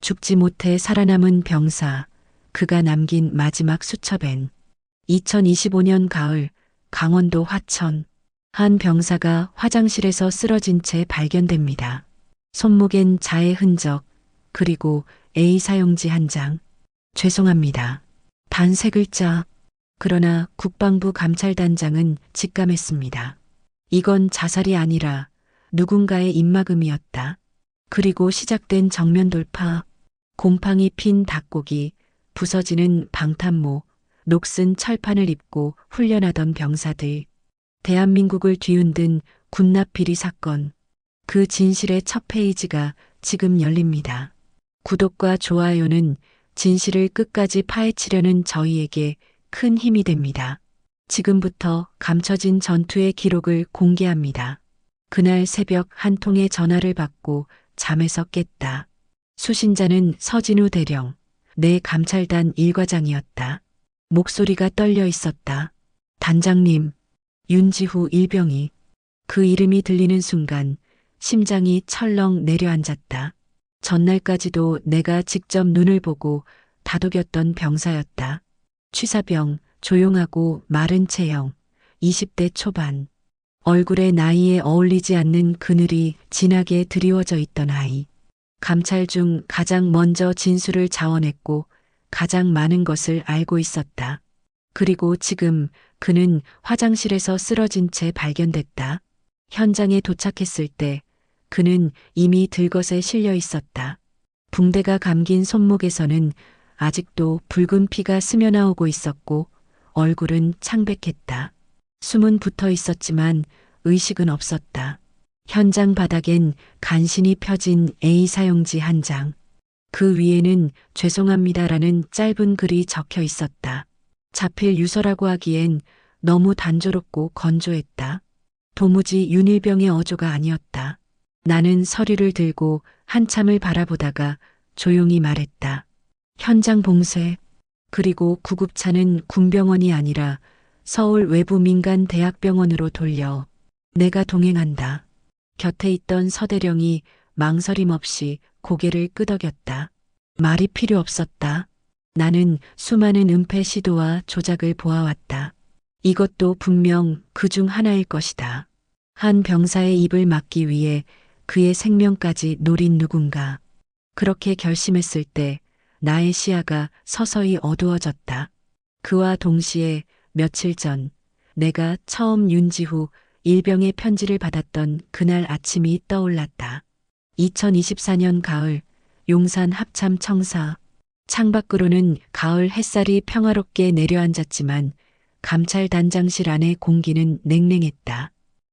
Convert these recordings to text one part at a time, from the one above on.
죽지 못해 살아남은 병사, 그가 남긴 마지막 수첩엔 2025년 가을 강원도 화천 한 병사가 화장실에서 쓰러진 채 발견됩니다. 손목엔 자의 흔적, 그리고 A 사용지 한 장. 죄송합니다. 단 3글자. 그러나 국방부 감찰단장은 직감했습니다. 이건 자살이 아니라 누군가의 입막음이었다. 그리고 시작된 정면 돌파. 곰팡이 핀 닭고기, 부서지는 방탄모, 녹슨 철판을 입고 훈련하던 병사들. 대한민국을 뒤흔든 군납 비리 사건. 그 진실의 첫 페이지가 지금 열립니다. 구독과 좋아요는 진실을 끝까지 파헤치려는 저희에게 큰 힘이 됩니다. 지금부터 감춰진 전투의 기록을 공개합니다. 그날 새벽 한 통의 전화를 받고 잠에서 깼다. 수신자는 서진우 대령, 내 감찰단 일과장이었다. 목소리가 떨려 있었다. 단장님, 윤지후 일병이. 그 이름이 들리는 순간 심장이 철렁 내려앉았다. 전날까지도 내가 직접 눈을 보고 다독였던 병사였다. 취사병, 조용하고 마른 체형, 20대 초반. 얼굴에 나이에 어울리지 않는 그늘이 진하게 드리워져 있던 아이. 감찰 중 가장 먼저 진술을 자원했고 가장 많은 것을 알고 있었다. 그리고 지금 그는 화장실에서 쓰러진 채 발견됐다. 현장에 도착했을 때 그는 이미 들것에 실려 있었다. 붕대가 감긴 손목에서는 아직도 붉은 피가 스며나오고 있었고 얼굴은 창백했다. 숨은 붙어 있었지만 의식은 없었다. 현장 바닥엔 간신히 펴진 A 사용지 한 장. 그 위에는 죄송합니다라는 짧은 글이 적혀 있었다. 자필 유서라고 하기엔 너무 단조롭고 건조했다. 도무지 윤일병의 어조가 아니었다. 나는 서류를 들고 한참을 바라보다가 조용히 말했다. 현장 봉쇄. 그리고 구급차는 군병원이 아니라 서울 외부 민간 대학병원으로 돌려 내가 동행한다. 곁에 있던 서대령이 망설임 없이 고개를 끄덕였다. 말이 필요 없었다. 나는 수많은 은폐 시도와 조작을 보아왔다. 이것도 분명 그 중 하나일 것이다. 한 병사의 입을 막기 위해 그의 생명까지 노린 누군가. 그렇게 결심했을 때 나의 시야가 서서히 어두워졌다. 그와 동시에 며칠 전 내가 처음 윤지후 일병의 편지를 받았던 그날 아침이 떠올랐다. 2024년 가을 용산 합참 청사. 창밖으로는 가을 햇살이 평화롭게 내려앉았지만 감찰단장실 안의 공기는 냉랭했다.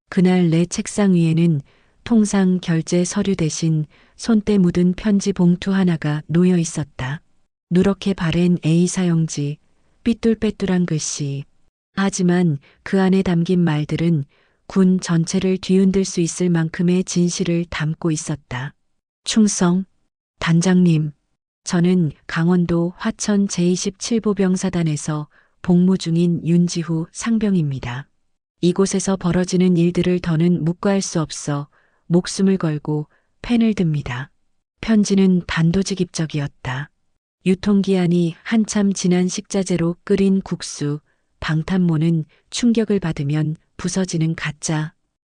그날 내 책상 위에는 통상 결제 서류 대신 손때 묻은 편지 봉투 하나가 놓여 있었다. 누렇게 바랜 A 사용지, 삐뚤빼뚤한 글씨. 하지만 그 안에 담긴 말들은 군 전체를 뒤흔들 수 있을 만큼의 진실을 담고 있었다. 충성, 단장님. 저는 강원도 화천 제27보병사단에서 복무 중인 윤지후 상병입니다. 이곳에서 벌어지는 일들을 더는 묵과할 수 없어 목숨을 걸고 펜을 듭니다. 편지는 단도직입적이었다. 유통기한이 한참 지난 식자재로 끓인 국수, 방탄모는 충격을 받으면 부서지는 가짜.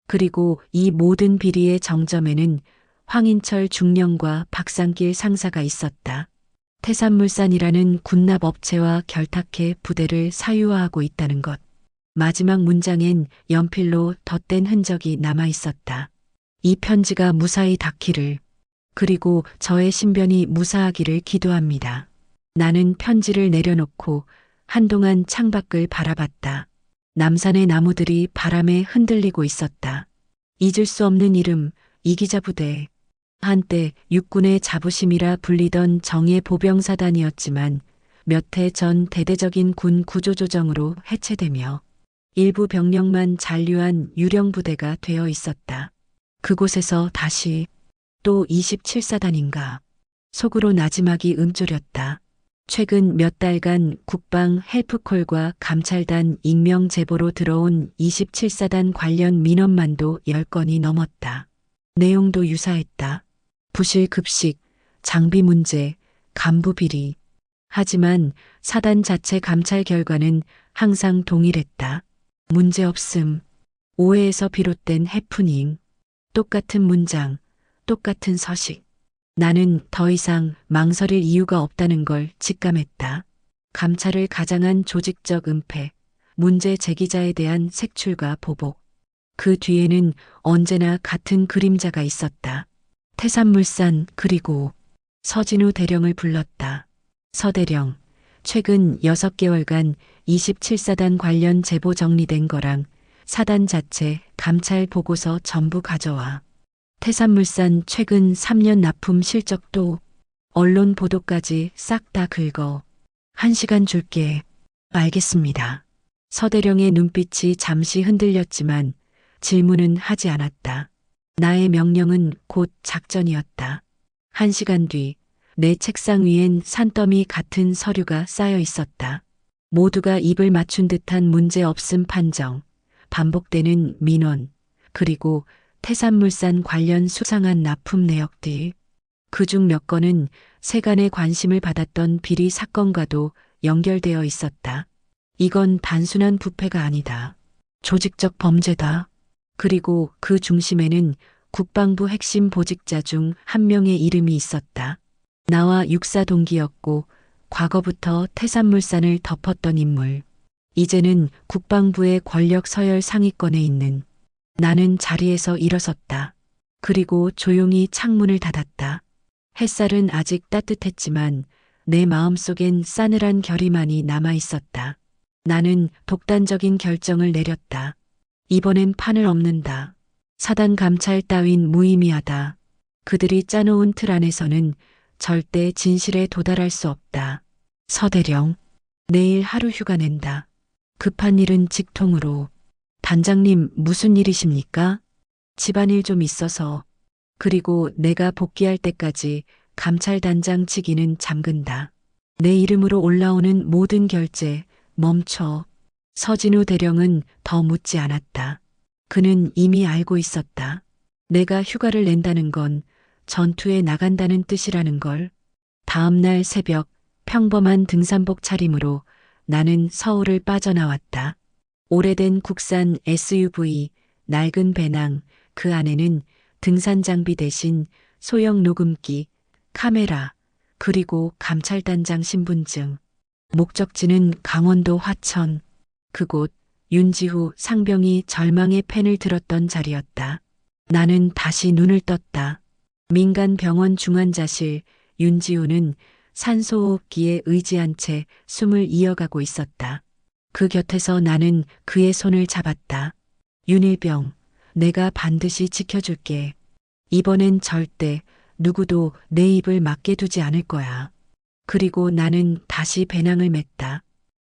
그리고 이 모든 비리의 정점에는 황인철 중령과 박상길 상사가 있었다. 태산물산이라는 군납 업체와 결탁해 부대를 사유화하고 있다는 것. 마지막 문장엔 연필로 덧댄 흔적이 남아 있었다. 이 편지가 무사히 닿기를, 그리고 저의 신변이 무사하기를 기도합니다. 나는 편지를 내려놓고 한동안 창밖을 바라봤다. 남산의 나무들이 바람에 흔들리고 있었다. 잊을 수 없는 이름, 이기자 부대. 한때 육군의 자부심이라 불리던 정예 보병사단이었지만 몇 해 전 대대적인 군 구조조정으로 해체되며 일부 병력만 잔류한 유령부대가 되어 있었다. 그곳에서 다시 또 27사단인가. 속으로 나지막이 움츠렸다. 최근 몇 달간 국방 헬프콜과 감찰단 익명 제보로 들어온 27사단 관련 민원만도 10건이 넘었다. 내용도 유사했다. 부실 급식, 장비 문제, 간부 비리. 하지만 사단 자체 감찰 결과는 항상 동일했다. 문제 없음. 오해에서 비롯된 해프닝. 똑같은 문장, 똑같은 서식. 나는 더 이상 망설일 이유가 없다는 걸 직감했다. 감찰을 가장한 조직적 은폐, 문제 제기자에 대한 색출과 보복. 그 뒤에는 언제나 같은 그림자가 있었다. 태산물산 그리고 서진우 대령을 불렀다. 서대령, 최근 6개월간 27사단 관련 제보 정리된 거랑 사단 자체 감찰 보고서 전부 가져와. 태산물산 최근 3년 납품 실적도 언론 보도까지 싹 다 긁어. 1시간 줄게. 알겠습니다. 서대령의 눈빛이 잠시 흔들렸지만 질문은 하지 않았다. 나의 명령은 곧 작전이었다. 1시간 뒤 내 책상 위엔 산더미 같은 서류가 쌓여 있었다. 모두가 입을 맞춘 듯한 문제 없음 판정, 반복되는 민원, 그리고 태산물산 관련 수상한 납품 내역들. 그중 몇 건은 세간의 관심을 받았던 비리 사건과도 연결되어 있었다. 이건 단순한 부패가 아니다. 조직적 범죄다. 그리고 그 중심에는 국방부 핵심 보직자 중 한 명의 이름이 있었다. 나와 육사 동기였고 과거부터 태산물산을 덮었던 인물. 이제는 국방부의 권력 서열 상위권에 있는. 나는 자리에서 일어섰다. 그리고 조용히 창문을 닫았다. 햇살은 아직 따뜻했지만 내 마음속엔 싸늘한 결의만이 남아 있었다. 나는 독단적인 결정을 내렸다. 이번엔 판을 엎는다. 사단 감찰 따윈 무의미하다. 그들이 짜놓은 틀 안에서는 절대 진실에 도달할 수 없다. 서대령, 내일 하루 휴가 낸다. 급한 일은 직통으로. 단장님, 무슨 일이십니까? 집안일 좀 있어서. 그리고 내가 복귀할 때까지 감찰단장 직위는 잠근다. 내 이름으로 올라오는 모든 결제 멈춰. 서진우 대령은 더 묻지 않았다. 그는 이미 알고 있었다. 내가 휴가를 낸다는 건 전투에 나간다는 뜻이라는 걸. 다음 날 새벽 평범한 등산복 차림으로 나는 서울을 빠져나왔다. 오래된 국산 SUV, 낡은 배낭, 그 안에는 등산 장비 대신 소형 녹음기, 카메라, 그리고 감찰단장 신분증. 목적지는 강원도 화천. 그곳 윤지후 상병이 절망의 펜을 들었던 자리였다. 나는 다시 눈을 떴다. 민간 병원 중환자실 윤지우는 산소호흡기에 의지한 채 숨을 이어가고 있었다. 그 곁에서 나는 그의 손을 잡았다. 윤일병, 내가 반드시 지켜줄게. 이번엔 절대 누구도 내 입을 막게 두지 않을 거야. 그리고 나는 다시 배낭을 맸다.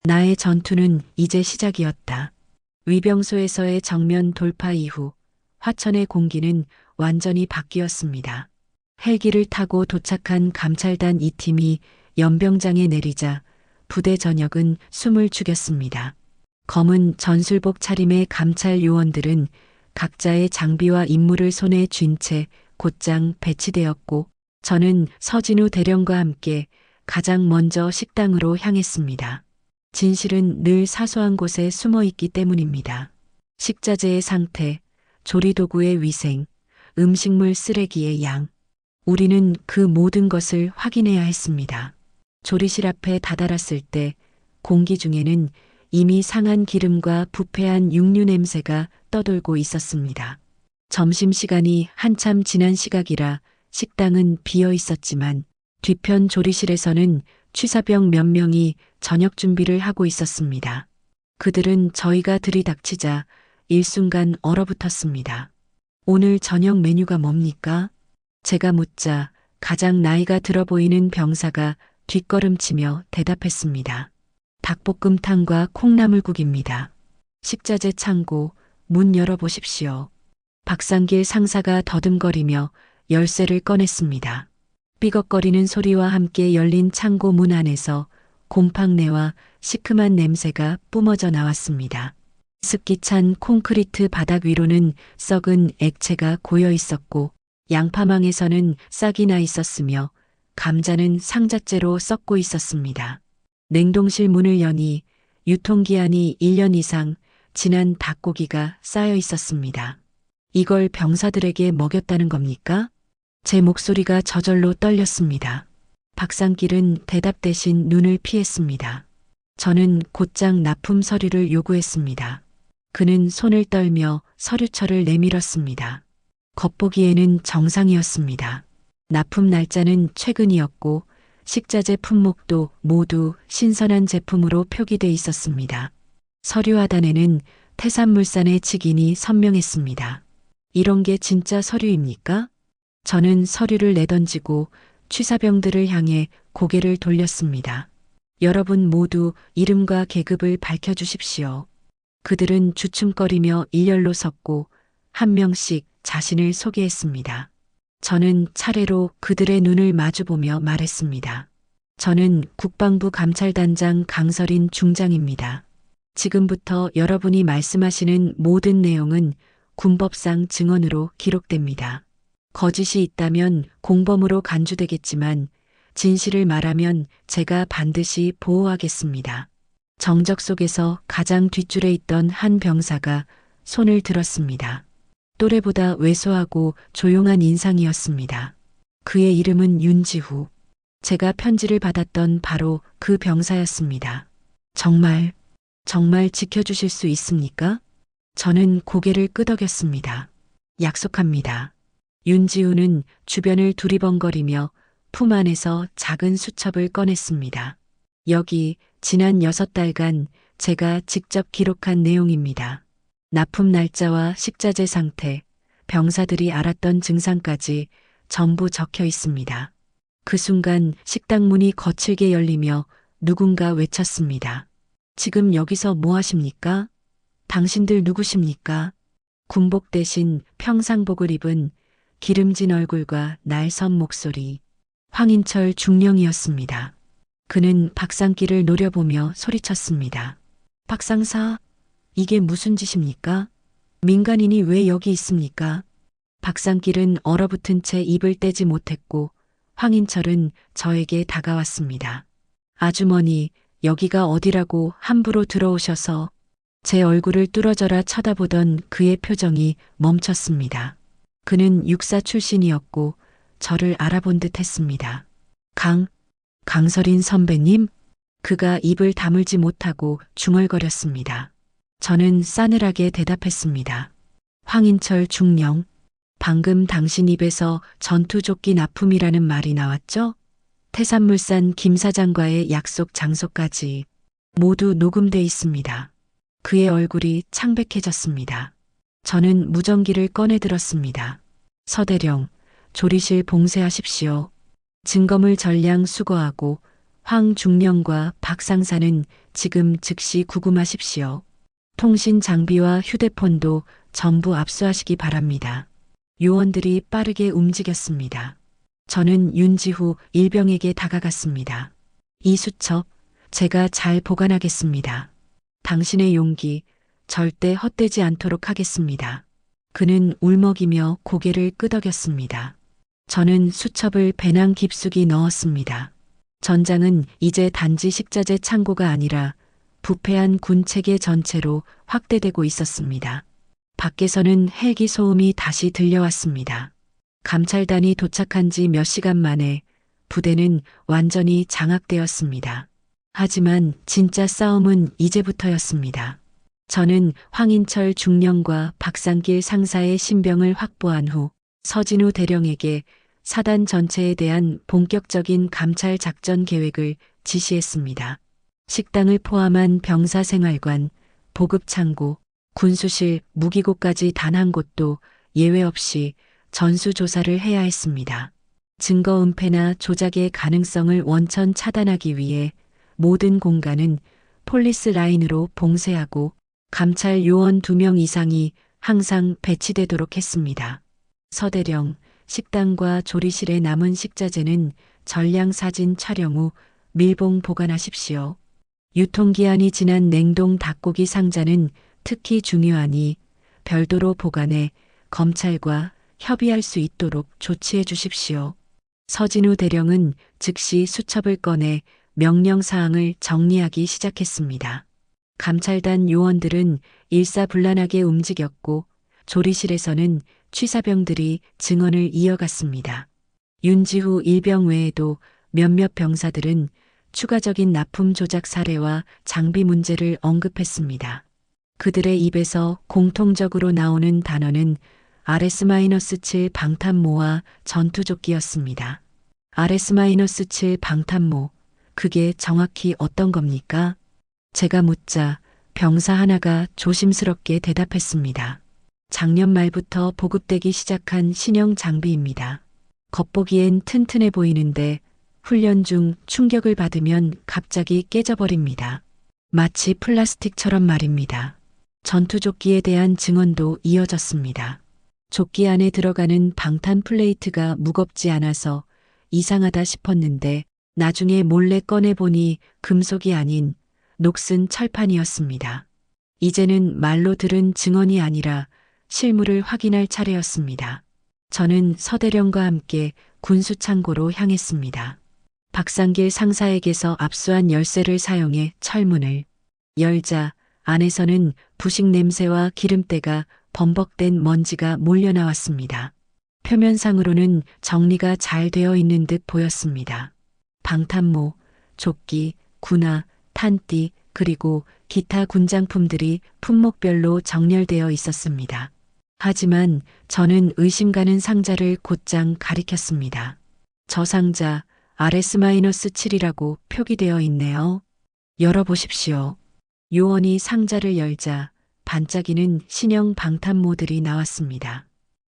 나의 전투는 이제 시작이었다. 위병소에서의 정면 돌파 이후 화천의 공기는 완전히 바뀌었습니다. 헬기를 타고 도착한 감찰단 2팀이 연병장에 내리자 부대 전역은 숨을 죽였습니다. 검은 전술복 차림의 감찰 요원들은 각자의 장비와 임무를 손에 쥔 채 곧장 배치되었고 저는 서진우 대령과 함께 가장 먼저 식당으로 향했습니다. 진실은 늘 사소한 곳에 숨어 있기 때문입니다. 식자재의 상태, 조리도구의 위생, 음식물 쓰레기의 양. 우리는 그 모든 것을 확인해야 했습니다. 조리실 앞에 다다랐을 때 공기 중에는 이미 상한 기름과 부패한 육류 냄새가 떠돌고 있었습니다. 점심시간이 한참 지난 시각이라 식당은 비어 있었지만 뒤편 조리실에서는 취사병 몇 명이 저녁 준비를 하고 있었습니다. 그들은 저희가 들이닥치자 일순간 얼어붙었습니다. 오늘 저녁 메뉴가 뭡니까? 제가 묻자 가장 나이가 들어 보이는 병사가 뒷걸음치며 대답했습니다. 닭볶음탕과 콩나물국입니다. 식자재 창고 문 열어보십시오. 박상길 상사가 더듬거리며 열쇠를 꺼냈습니다. 삐걱거리는 소리와 함께 열린 창고 문 안에서 곰팡내와 시큼한 냄새가 뿜어져 나왔습니다. 습기 찬 콘크리트 바닥 위로는 썩은 액체가 고여 있었고 양파망에서는 싹이 나 있었으며 감자는 상자째로 썩고 있었습니다. 냉동실 문을 여니 유통기한이 1년 이상 지난 닭고기가 쌓여 있었습니다. 이걸 병사들에게 먹였다는 겁니까? 제 목소리가 저절로 떨렸습니다. 박상길은 대답 대신 눈을 피했습니다. 저는 곧장 납품 서류를 요구했습니다. 그는 손을 떨며 서류철을 내밀었습니다. 겉보기에는 정상이었습니다. 납품 날짜는 최근이었고 식자재 품목도 모두 신선한 제품으로 표기돼 있었습니다. 서류 하단에는 태산물산의 직인이 선명했습니다. 이런 게 진짜 서류입니까? 저는 서류를 내던지고 취사병들을 향해 고개를 돌렸습니다. 여러분 모두 이름과 계급을 밝혀주십시오. 그들은 주춤거리며 일렬로 섰고 한 명씩 자신을 소개했습니다. 저는 차례로 그들의 눈을 마주보며 말했습니다. 저는 국방부 감찰단장 강설인 중장입니다. 지금부터 여러분이 말씀하시는 모든 내용은 군법상 증언으로 기록됩니다. 거짓이 있다면 공범으로 간주되겠지만 진실을 말하면 제가 반드시 보호하겠습니다. 정적 속에서 가장 뒷줄에 있던 한 병사가 손을 들었습니다. 또래보다 왜소하고 조용한 인상이었습니다. 그의 이름은 윤지후. 제가 편지를 받았던 바로 그 병사였습니다. 정말 지켜주실 수 있습니까? 저는 고개를 끄덕였습니다. 약속합니다. 윤지우는 주변을 두리번거리며 품 안에서 작은 수첩을 꺼냈습니다. 여기 지난 6달간 제가 직접 기록한 내용입니다. 납품 날짜와 식자재 상태, 병사들이 알았던 증상까지 전부 적혀 있습니다. 그 순간 식당 문이 거칠게 열리며 누군가 외쳤습니다. 지금 여기서 뭐 하십니까? 당신들 누구십니까? 군복 대신 평상복을 입은 기름진 얼굴과 날선 목소리. 황인철 중령이었습니다. 그는 박상길을 노려보며 소리쳤습니다. 박상사, 이게 무슨 짓입니까? 민간인이 왜 여기 있습니까? 박상길은 얼어붙은 채 입을 떼지 못했고 황인철은 저에게 다가왔습니다. 아주머니, 여기가 어디라고 함부로 들어오셔서. 제 얼굴을 뚫어져라 쳐다보던 그의 표정이 멈췄습니다. 그는 육사 출신이었고 저를 알아본 듯 했습니다. 강설인 선배님? 그가 입을 다물지 못하고 중얼거렸습니다. 저는 싸늘하게 대답했습니다. 황인철 중령, 방금 당신 입에서 전투조끼 납품이라는 말이 나왔죠? 태산물산 김 사장과의 약속 장소까지 모두 녹음돼 있습니다. 그의 얼굴이 창백해졌습니다. 저는 무전기를 꺼내 들었습니다. 서대령, 조리실 봉쇄하십시오. 증거물 전량 수거하고 황 중령과 박 상사는 지금 즉시 구금하십시오. 통신 장비와 휴대폰도 전부 압수하시기 바랍니다. 요원들이 빠르게 움직였습니다. 저는 윤지후 일병에게 다가갔습니다. 이 수첩 제가 잘 보관하겠습니다. 당신의 용기 절대 헛되지 않도록 하겠습니다. 그는 울먹이며 고개를 끄덕였습니다. 저는 수첩을 배낭 깊숙이 넣었습니다. 전장은 이제 단지 식자재 창고가 아니라 부패한 군 체계 전체로 확대되고 있었습니다. 밖에서는 헬기 소음이 다시 들려왔습니다. 감찰단이 도착한 지 몇 시간 만에 부대는 완전히 장악되었습니다. 하지만 진짜 싸움은 이제부터였습니다. 저는 황인철 중령과 박상길 상사의 신병을 확보한 후 서진우 대령에게 사단 전체에 대한 본격적인 감찰 작전 계획을 지시했습니다. 식당을 포함한 병사생활관, 보급창고, 군수실, 무기고까지 단 한 곳도 예외 없이 전수조사를 해야 했습니다. 증거 은폐나 조작의 가능성을 원천 차단하기 위해 모든 공간은 폴리스 라인으로 봉쇄하고 감찰 요원 2명 이상이 항상 배치되도록 했습니다. 서대령, 식당과 조리실에 남은 식자재는 전량 사진 촬영 후 밀봉 보관하십시오. 유통기한이 지난 냉동 닭고기 상자는 특히 중요하니 별도로 보관해 검찰과 협의할 수 있도록 조치해 주십시오. 서진우 대령은 즉시 수첩을 꺼내 명령사항을 정리하기 시작했습니다. 감찰단 요원들은 일사불란하게 움직였고 조리실에서는 취사병들이 증언을 이어갔습니다. 윤지후 일병 외에도 몇몇 병사들은 추가적인 납품 조작 사례와 장비 문제를 언급했습니다. 그들의 입에서 공통적으로 나오는 단어는 RS-7 방탄모와 전투조끼였습니다. RS-7 방탄모, 그게 정확히 어떤 겁니까? 제가 묻자 병사 하나가 조심스럽게 대답했습니다. 작년 말부터 보급되기 시작한 신형 장비입니다. 겉보기엔 튼튼해 보이는데 훈련 중 충격을 받으면 갑자기 깨져버립니다. 마치 플라스틱처럼 말입니다. 전투조끼에 대한 증언도 이어졌습니다. 조끼 안에 들어가는 방탄 플레이트가 무겁지 않아서 이상하다 싶었는데 나중에 몰래 꺼내보니 금속이 아닌 녹슨 철판이었습니다. 이제는 말로 들은 증언이 아니라 실물을 확인할 차례였습니다. 저는 서대령과 함께 군수창고로 향했습니다. 박상길 상사에게서 압수한 열쇠를 사용해 철문을 열자 안에서는 부식 냄새와 기름때가 범벅된 먼지가 몰려 나왔습니다. 표면상으로는 정리가 잘 되어 있는 듯 보였습니다. 방탄모, 조끼, 군화, 탄띠, 그리고 기타 군장품들이 품목별로 정렬되어 있었습니다. 하지만 저는 의심 가는 상자를 곧장 가리켰습니다. 저 상자 RS-7이라고 표기되어 있네요. 열어보십시오. 요원이 상자를 열자 반짝이는 신형 방탄모들이 나왔습니다.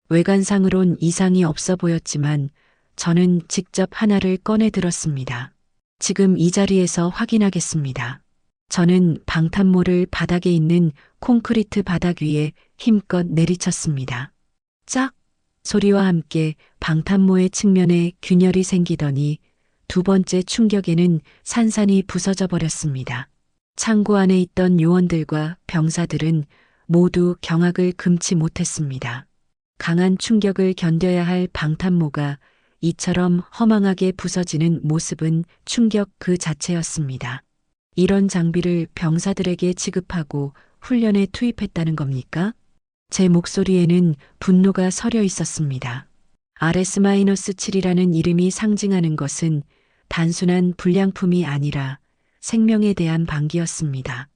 외관상으론 이상이 없어 보였지만 저는 직접 하나를 꺼내 들었습니다. 지금 이 자리에서 확인하겠습니다. 저는 방탄모를 바닥에 있는 콘크리트 바닥 위에 힘껏 내리쳤습니다. 짝! 소리와 함께 방탄모의 측면에 균열이 생기더니 두 번째 충격에는 산산이 부서져 버렸습니다. 창고 안에 있던 요원들과 병사들은 모두 경악을 금치 못했습니다. 강한 충격을 견뎌야 할 방탄모가 이처럼 허망하게 부서지는 모습은 충격 그 자체였습니다. 이런 장비를 병사들에게 지급하고 훈련에 투입했다는 겁니까? 제 목소리에는 분노가 서려 있었습니다. RS-7이라는 이름이 상징하는 것은 단순한 불량품이 아니라 생명에 대한 방기였습니다.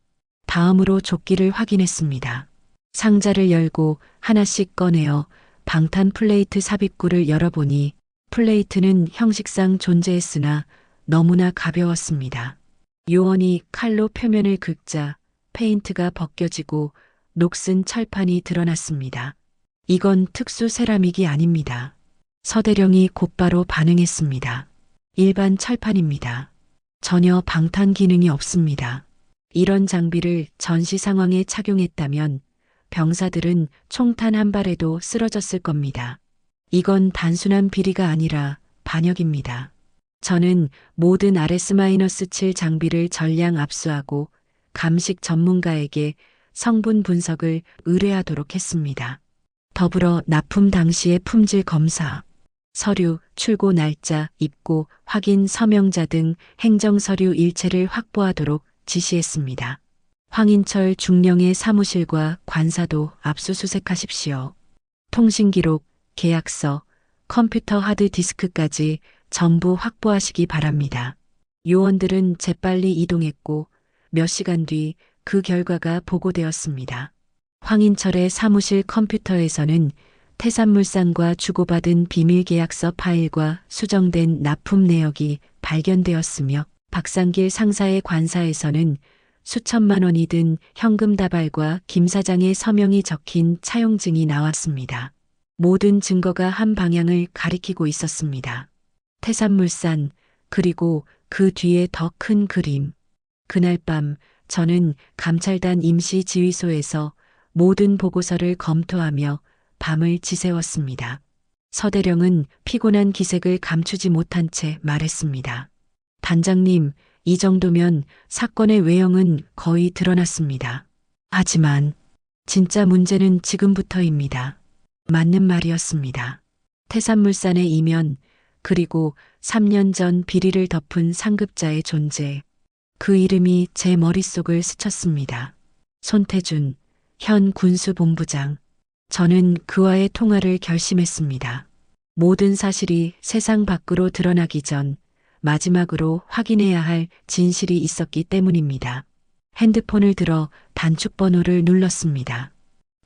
다음으로 조끼를 확인했습니다. 상자를 열고 하나씩 꺼내어 방탄 플레이트 삽입구를 열어보니 플레이트는 형식상 존재했으나 너무나 가벼웠습니다. 요원이 칼로 표면을 긁자 페인트가 벗겨지고 녹슨 철판이 드러났습니다. 이건 특수 세라믹이 아닙니다. 서대령이 곧바로 반응했습니다. 일반 철판입니다. 전혀 방탄 기능이 없습니다. 이런 장비를 전시 상황에 착용했다면 병사들은 총탄 한 발에도 쓰러졌을 겁니다. 이건 단순한 비리가 아니라 반역입니다. 저는 모든 RS-7 장비를 전량 압수하고 감식 전문가에게 성분 분석을 의뢰하도록 했습니다. 더불어 납품 당시의 품질 검사, 서류, 출고 날짜, 입고, 확인 서명자 등 행정서류 일체를 확보하도록 지시했습니다. 황인철 중령의 사무실과 관사도 압수수색하십시오. 통신기록, 계약서, 컴퓨터 하드디스크까지 전부 확보하시기 바랍니다. 요원들은 재빨리 이동했고 몇 시간 뒤 그 결과가 보고되었습니다. 황인철의 사무실 컴퓨터에서는 태산물산과 주고받은 비밀계약서 파일과 수정된 납품 내역이 발견되었으며 박상길 상사의 관사에서는 수천만 원이 든 현금 다발과 김 사장의 서명이 적힌 차용증이 나왔습니다. 모든 증거가 한 방향을 가리키고 있었습니다. 태산물산, 그리고 그 뒤에 더 큰 그림. 그날 밤 저는 감찰단 임시지휘소에서 모든 보고서를 검토하며 밤을 지새웠습니다. 서대령은 피곤한 기색을 감추지 못한 채 말했습니다. 단장님, 이 정도면 사건의 외형은 거의 드러났습니다. 하지만 진짜 문제는 지금부터입니다. 맞는 말이었습니다. 태산물산의 이면 그리고 3년 전 비리를 덮은 상급자의 존재. 그 이름이 제 머릿속을 스쳤습니다. 손태준, 현 군수본부장. 저는 그와의 통화를 결심했습니다. 모든 사실이 세상 밖으로 드러나기 전 마지막으로 확인해야 할 진실이 있었기 때문입니다. 핸드폰을 들어 단축 번호를 눌렀습니다.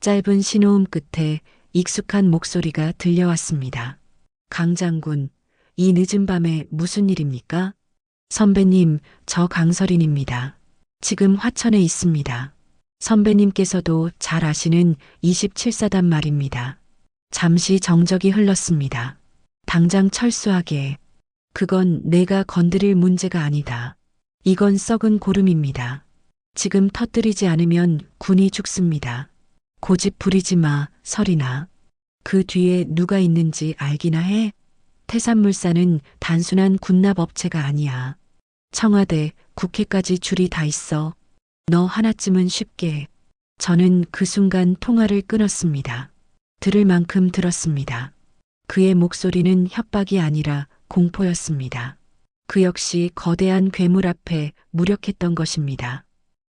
짧은 신호음 끝에 익숙한 목소리가 들려왔습니다. 강 장군, 이 늦은 밤에 무슨 일입니까? 선배님, 저 강설인입니다. 지금 화천에 있습니다. 선배님께서도 잘 아시는 27사단 말입니다. 잠시 정적이 흘렀습니다. 당장 철수하게. 그건 내가 건드릴 문제가 아니다. 이건 썩은 고름입니다. 지금 터뜨리지 않으면 군이 죽습니다. 고집 부리지 마, 설이나. 그 뒤에 누가 있는지 알기나 해? 태산물산은 단순한 군납업체가 아니야. 청와대, 국회까지 줄이 다 있어. 너 하나쯤은 쉽게. 저는 그 순간 통화를 끊었습니다. 들을 만큼 들었습니다. 그의 목소리는 협박이 아니라 공포였습니다. 그 역시 거대한 괴물 앞에 무력했던 것입니다.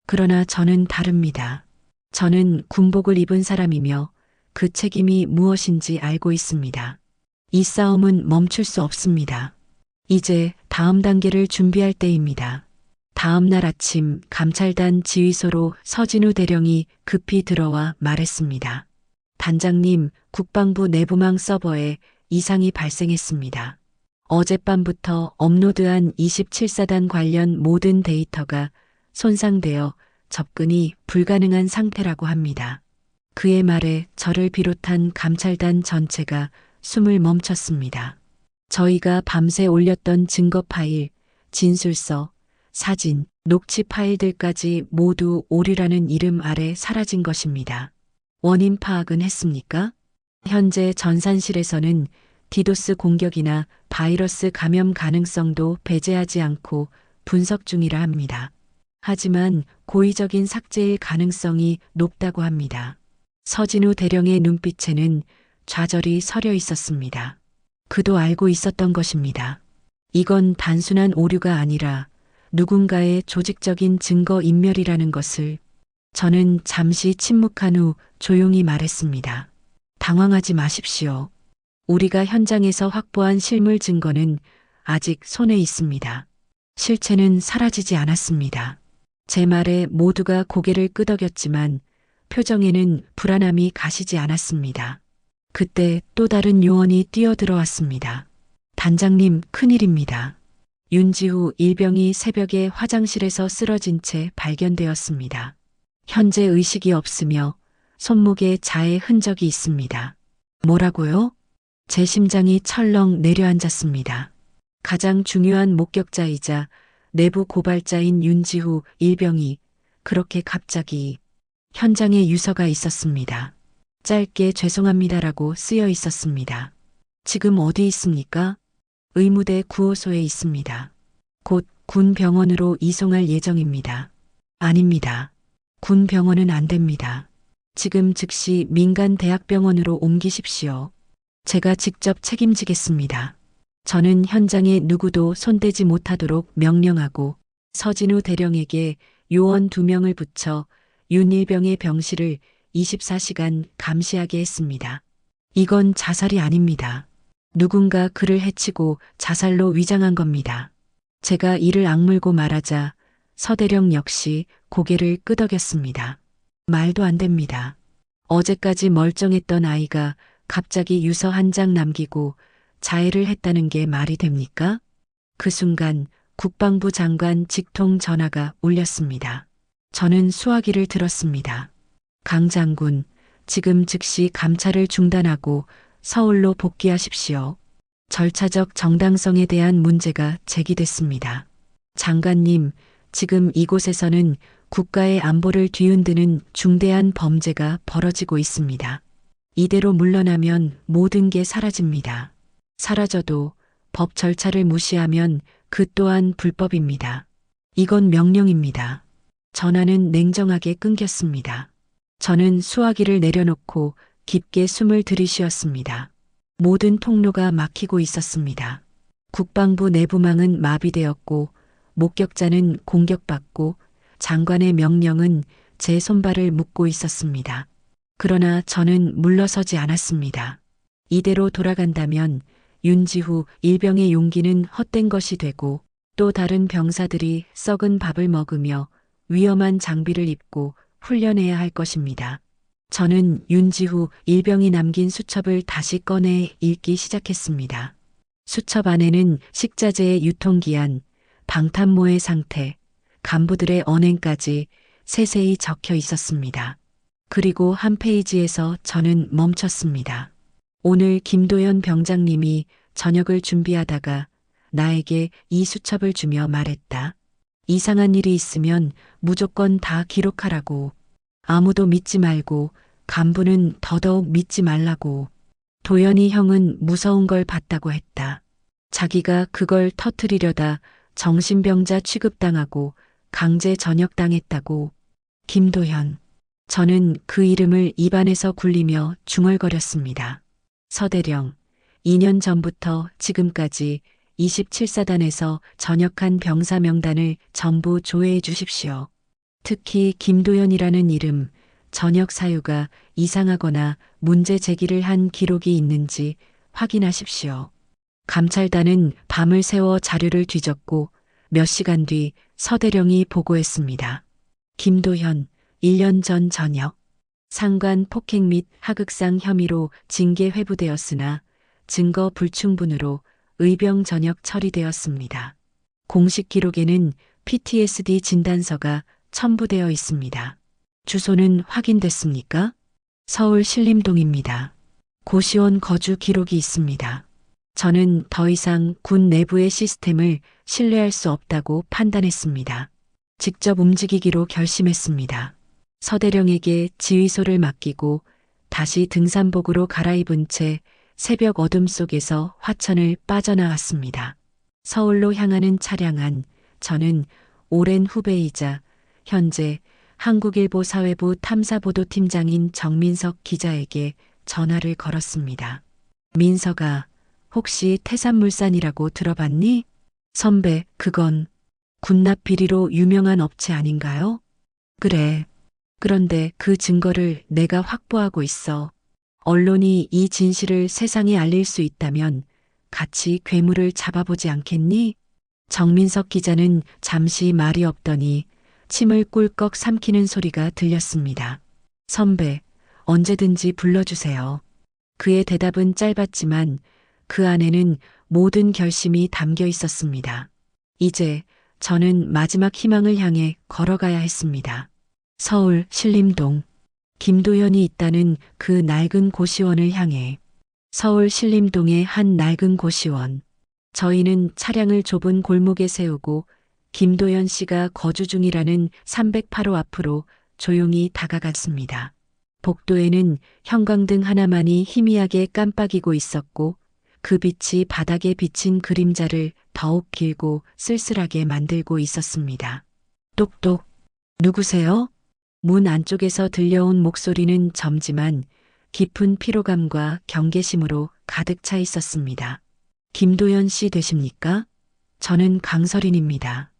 그러나 저는 다릅니다. 저는 군복을 입은 사람이며 그 책임이 무엇인지 알고 있습니다. 이 싸움은 멈출 수 없습니다. 이제 다음 단계를 준비할 때입니다. 다음 날 아침 감찰단 지휘소로 서진우 대령이 급히 들어와 말했습니다. 단장님, 국방부 내부망 서버에 이상이 발생했습니다. 어젯밤부터 업로드한 27사단 관련 모든 데이터가 손상되어 접근이 불가능한 상태라고 합니다. 그의 말에 저를 비롯한 감찰단 전체가 숨을 멈췄습니다. 저희가 밤새 올렸던 증거 파일, 진술서, 사진, 녹취 파일들까지 모두 오류라는 이름 아래 사라진 것입니다. 원인 파악은 했습니까? 현재 전산실에서는 디도스 공격이나 바이러스 감염 가능성도 배제하지 않고 분석 중이라 합니다. 하지만 고의적인 삭제일 가능성이 높다고 합니다. 서진우 대령의 눈빛에는 좌절이 서려 있었습니다. 그도 알고 있었던 것입니다. 이건 단순한 오류가 아니라 누군가의 조직적인 증거 인멸이라는 것을. 저는 잠시 침묵한 후 조용히 말했습니다. 당황하지 마십시오. 우리가 현장에서 확보한 실물 증거는 아직 손에 있습니다. 실체는 사라지지 않았습니다. 제 말에 모두가 고개를 끄덕였지만 표정에는 불안함이 가시지 않았습니다. 그때 또 다른 요원이 뛰어들어왔습니다. 단장님, 큰일입니다. 윤지후 일병이 새벽에 화장실에서 쓰러진 채 발견되었습니다. 현재 의식이 없으며 손목에 자해 흔적이 있습니다. 뭐라고요? 제 심장이 철렁 내려앉았습니다. 가장 중요한 목격자이자 내부 고발자인 윤지후 일병이 그렇게 갑자기. 현장에 유서가 있었습니다. 짧게 죄송합니다라고 쓰여 있었습니다. 지금 어디 있습니까? 의무대 9호소에 있습니다. 곧 군 병원으로 이송할 예정입니다. 아닙니다. 군 병원은 안 됩니다. 지금 즉시 민간 대학병원으로 옮기십시오. 제가 직접 책임지겠습니다. 저는 현장에 누구도 손대지 못하도록 명령하고 서진우 대령에게 요원 2명을 붙여 윤일병의 병실을 24시간 감시하게 했습니다. 이건 자살이 아닙니다. 누군가 그를 해치고 자살로 위장한 겁니다. 제가 이를 악물고 말하자 서대령 역시 고개를 끄덕였습니다. 말도 안 됩니다. 어제까지 멀쩡했던 아이가 갑자기 유서 한 장 남기고 자해를 했다는 게 말이 됩니까? 그 순간 국방부 장관 직통 전화가 울렸습니다. 저는 수화기를 들었습니다. 강 장군, 지금 즉시 감찰을 중단하고 서울로 복귀하십시오. 절차적 정당성에 대한 문제가 제기됐습니다. 장관님, 지금 이곳에서는 국가의 안보를 뒤흔드는 중대한 범죄가 벌어지고 있습니다. 이대로 물러나면 모든 게 사라집니다. 사라져도 법 절차를 무시하면 그 또한 불법입니다. 이건 명령입니다. 전화는 냉정하게 끊겼습니다. 저는 수화기를 내려놓고 깊게 숨을 들이쉬었습니다. 모든 통로가 막히고 있었습니다. 국방부 내부망은 마비되었고 목격자는 공격받고 장관의 명령은 제 손발을 묶고 있었습니다. 그러나 저는 물러서지 않았습니다. 이대로 돌아간다면 윤지후 일병의 용기는 헛된 것이 되고 또 다른 병사들이 썩은 밥을 먹으며 위험한 장비를 입고 훈련해야 할 것입니다. 저는 윤지후 일병이 남긴 수첩을 다시 꺼내 읽기 시작했습니다. 수첩 안에는 식자재의 유통기한, 방탄모의 상태, 간부들의 언행까지 세세히 적혀 있었습니다. 그리고 한 페이지에서 저는 멈췄습니다. 오늘 김도연 병장님이 저녁을 준비하다가 나에게 이 수첩을 주며 말했다. 이상한 일이 있으면 무조건 다 기록하라고. 아무도 믿지 말고 간부는 더더욱 믿지 말라고. 도연이 형은 무서운 걸 봤다고 했다. 자기가 그걸 터뜨리려다 정신병자 취급당하고 강제 전역당했다고. 김도현. 저는 그 이름을 입안에서 굴리며 중얼거렸습니다. 서대령. 2년 전부터 지금까지 27사단에서 전역한 병사 명단을 전부 조회해 주십시오. 특히 김도연이라는 이름, 전역 사유가 이상하거나 문제 제기를 한 기록이 있는지 확인하십시오. 감찰단은 밤을 새워 자료를 뒤졌고 몇 시간 뒤 서대령이 보고했습니다. 김도현, 1년 전 전역. 상관 폭행 및 하극상 혐의로 징계 회부되었으나 증거 불충분으로 의병 전역 처리되었습니다. 공식 기록에는 PTSD 진단서가 첨부되어 있습니다. 주소는 확인됐습니까? 서울 신림동입니다. 고시원 거주 기록이 있습니다. 저는 더 이상 군 내부의 시스템을 신뢰할 수 없다고 판단했습니다. 직접 움직이기로 결심했습니다. 서대령에게 지휘소를 맡기고 다시 등산복으로 갈아입은 채 새벽 어둠 속에서 화천을 빠져나왔습니다. 서울로 향하는 차량 안 저는 오랜 후배이자 현재 한국일보 사회부 탐사보도팀장인 정민석 기자에게 전화를 걸었습니다. 민석아, 혹시 태산물산이라고 들어봤니? 선배, 그건 군납 비리로 유명한 업체 아닌가요? 그래. 그런데 그 증거를 내가 확보하고 있어. 언론이 이 진실을 세상에 알릴 수 있다면 같이 괴물을 잡아보지 않겠니? 정민석 기자는 잠시 말이 없더니 침을 꿀꺽 삼키는 소리가 들렸습니다. 선배, 언제든지 불러주세요. 그의 대답은 짧았지만 그 안에는 모든 결심이 담겨 있었습니다. 이제 저는 마지막 희망을 향해 걸어가야 했습니다. 서울 신림동. 김도연이 있다는 그 낡은 고시원을 향해. 서울 신림동의 한 낡은 고시원. 저희는 차량을 좁은 골목에 세우고 김도연 씨가 거주 중이라는 308호 앞으로 조용히 다가갔습니다. 복도에는 형광등 하나만이 희미하게 깜빡이고 있었고 그 빛이 바닥에 비친 그림자를 더욱 길고 쓸쓸하게 만들고 있었습니다. 똑똑. 누구세요? 문 안쪽에서 들려온 목소리는 젊지만 깊은 피로감과 경계심으로 가득 차 있었습니다. 김도연 씨 되십니까? 저는 강설인입니다.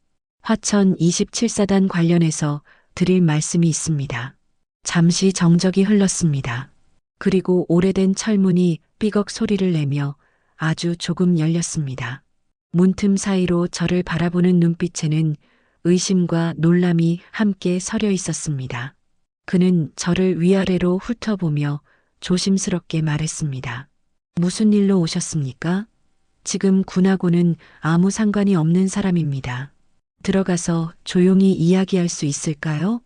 화천 27사단 관련해서 드릴 말씀이 있습니다. 잠시 정적이 흘렀습니다. 그리고 오래된 철문이 삐걱 소리를 내며 아주 조금 열렸습니다. 문틈 사이로 저를 바라보는 눈빛에는 의심과 놀람이 함께 서려 있었습니다. 그는 저를 위아래로 훑어보며 조심스럽게 말했습니다. 무슨 일로 오셨습니까? 지금 군하고는 아무 상관이 없는 사람입니다. 들어가서 조용히 이야기할 수 있을까요?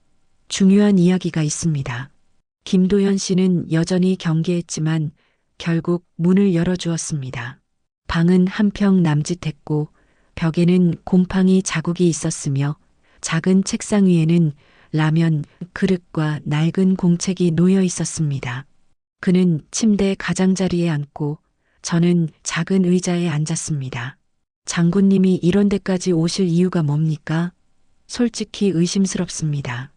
중요한 이야기가 있습니다. 김도연 씨는 여전히 경계했지만 결국 문을 열어주었습니다. 방은 한평 남짓했고 벽에는 곰팡이 자국이 있었으며 작은 책상 위에는 라면 그릇과 낡은 공책이 놓여 있었습니다. 그는 침대 가장자리에 앉고 저는 작은 의자에 앉았습니다. 장군님이 이런 데까지 오실 이유가 뭡니까? 솔직히 의심스럽습니다.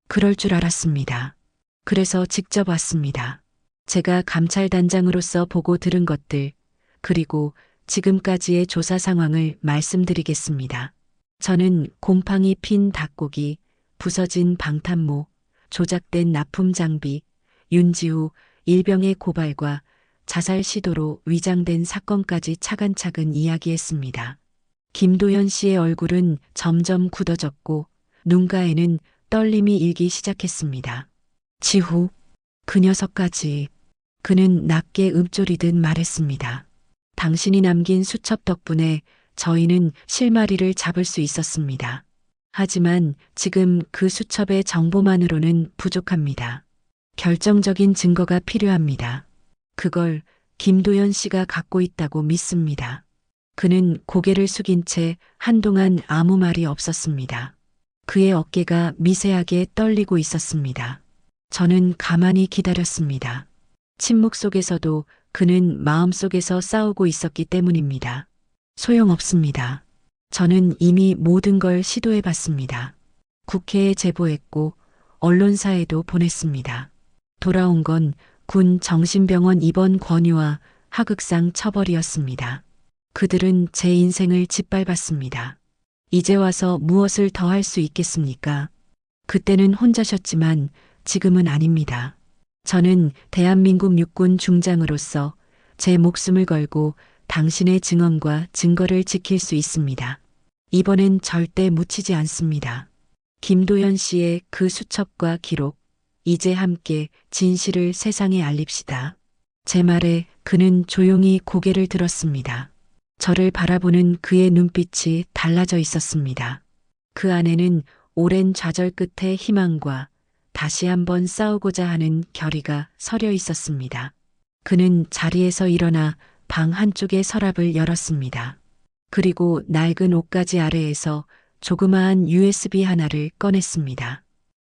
그럴 줄 알았습니다. 그래서 직접 왔습니다. 제가 감찰단장으로서 보고 들은 것들, 그리고 지금까지의 조사 상황을 말씀드리겠습니다. 저는 곰팡이 핀 닭고기, 부서진 방탄모, 조작된 납품 장비, 윤지후 일병의 고발과 자살 시도로 위장된 사건까지 차근차근 이야기했습니다. 김도현 씨의 얼굴은 점점 굳어졌고 눈가에는 떨림이 일기 시작했습니다. 지후, 그 녀석까지. 그는 낮게 읊조리듯 말했습니다. 당신이 남긴 수첩 덕분에 저희는 실마리를 잡을 수 있었습니다. 하지만 지금 그 수첩의 정보만으로는 부족합니다. 결정적인 증거가 필요합니다. 그걸 김도현 씨가 갖고 있다고 믿습니다. 그는 고개를 숙인 채 한동안 아무 말이 없었습니다. 그의 어깨가 미세하게 떨리고 있었습니다. 저는 가만히 기다렸습니다. 침묵 속에서도 그는 마음속에서 싸우고 있었기 때문입니다. 소용없습니다. 저는 이미 모든 걸 시도해 봤습니다. 국회에 제보했고 언론사에도 보냈습니다. 돌아온 건 군 정신병원 입원 권유와 하극상 처벌이었습니다. 그들은 제 인생을 짓밟았습니다. 이제 와서 무엇을 더 할 수 있겠습니까? 그때는 혼자셨지만 지금은 아닙니다. 저는 대한민국 육군 중장으로서 제 목숨을 걸고 당신의 증언과 증거를 지킬 수 있습니다. 이번엔 절대 묻히지 않습니다. 김도현 씨의 그 수첩과 기록, 이제 함께 진실을 세상에 알립시다. 제 말에 그는 조용히 고개를 들었습니다. 저를 바라보는 그의 눈빛이 달라져 있었습니다. 그 안에는 오랜 좌절 끝에 희망과 다시 한번 싸우고자 하는 결의가 서려 있었습니다. 그는 자리에서 일어나 방 한쪽의 서랍을 열었습니다. 그리고 낡은 옷가지 아래에서 조그마한 USB 하나를 꺼냈습니다.